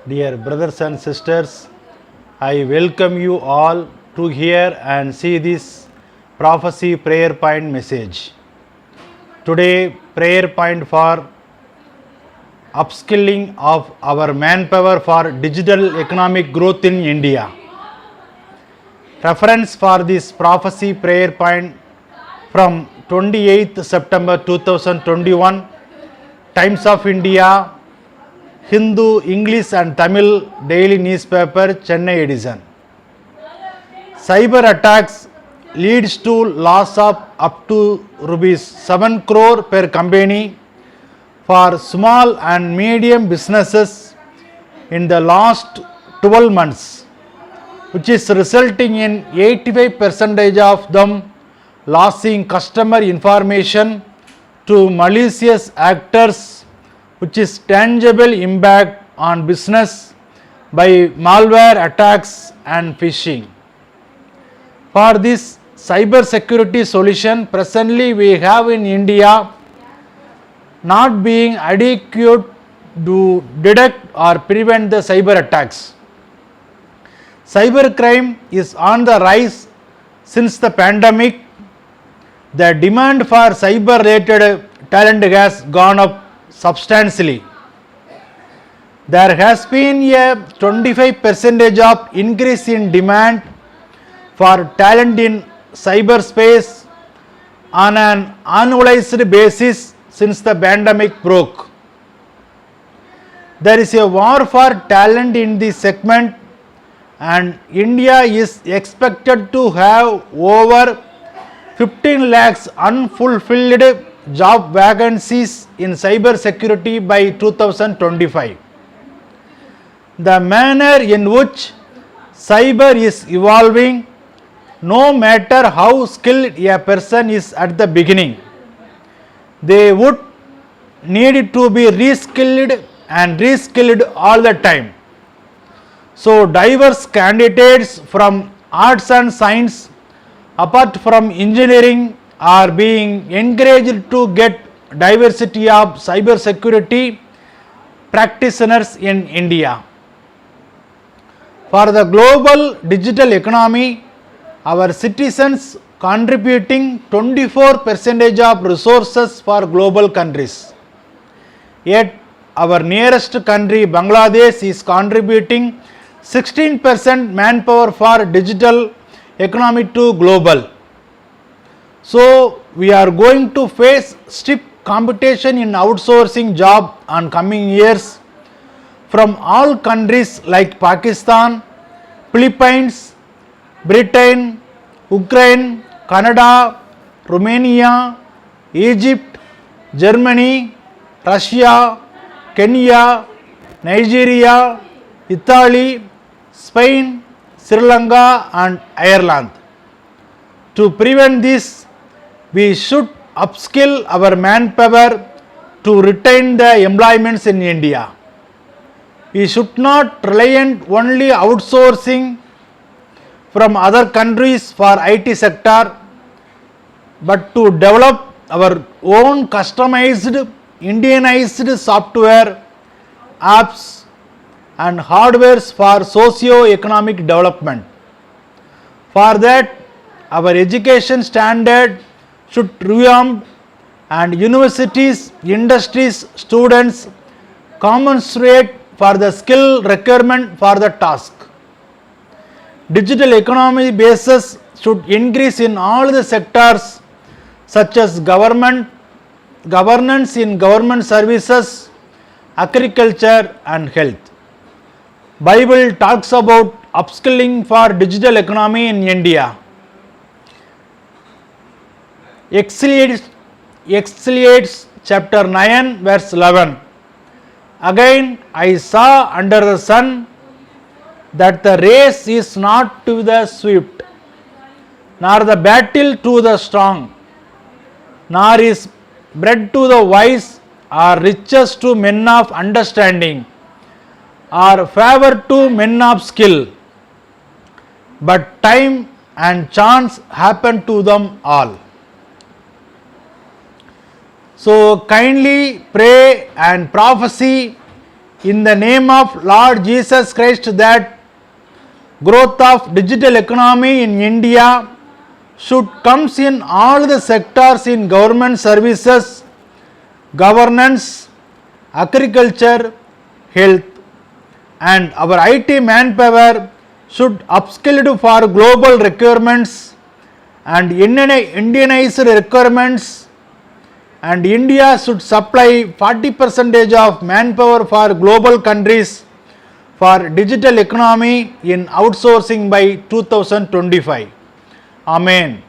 Dear brothers and sisters, I welcome you all to hear and see this prophecy prayer point message. Today, prayer point for upskilling of our manpower for digital economic growth in India. Reference for this prophecy prayer point from 28th September 2021, Times of India, Hindu, English and Tamil daily newspaper, Chennai edition. Cyber attacks leads to loss of up to rupees 7 crore per company for small and medium businesses in the last 12 months, which is resulting in 85% of them losing customer information to malicious actors, which is tangible impact on business by malware attacks and phishing. For this cyber security solution, presently we have in India not being adequate to detect or prevent the cyber attacks. Cybercrime is on the rise since the pandemic. The demand for cyber related talent has gone up substantially. There has been a 25% of increase in demand for talent in cyberspace on an annualized basis since the pandemic broke. There is a war for talent in this segment, and India is expected to have over 15 lakhs unfulfilled job vacancies in cyber security by 2025. The manner in which cyber is evolving, no matter how skilled a person is at the beginning, they would need to be reskilled and reskilled all the time. So diverse candidates from arts and science apart from engineering are being encouraged to get diversity of cyber security practitioners in India. For the global digital economy, our citizens contributing 24% of resources for global countries. Yet our nearest country Bangladesh is contributing 16% manpower for digital economy to global. So we are going to face stiff competition in outsourcing job on coming years from all countries like Pakistan, Philippines, Britain, Ukraine, Canada, Romania, Egypt, Germany, Russia, Kenya, Nigeria, Italy, Spain, Sri Lanka and Ireland. To prevent this, we should upskill our manpower to retain the employments in India. We should not rely on only outsourcing from other countries for IT sector, but to develop our own customized, Indianized software, apps and hardwares for socio-economic development. For that, our education standard should revamp and universities, industries, students commensurate for the skill requirement for the task. Digital economy bases should increase in all the sectors such as governance in government services, agriculture and health. Bible talks about upskilling for digital economy in India. Ecclesiastes chapter 9 verse 11. Again I saw under the sun that the race is not to the swift, nor the battle to the strong, nor is bread to the wise, or riches to men of understanding, or favor to men of skill, but time and chance happen to them all. So kindly pray and prophecy in the name of Lord Jesus Christ that growth of digital economy in India should comes in all the sectors in government services, governance, agriculture, health, and our IT manpower should upskilled for global requirements and Indianized requirements, and India should supply 40% of manpower for global countries for digital economy in outsourcing by 2025. Amen.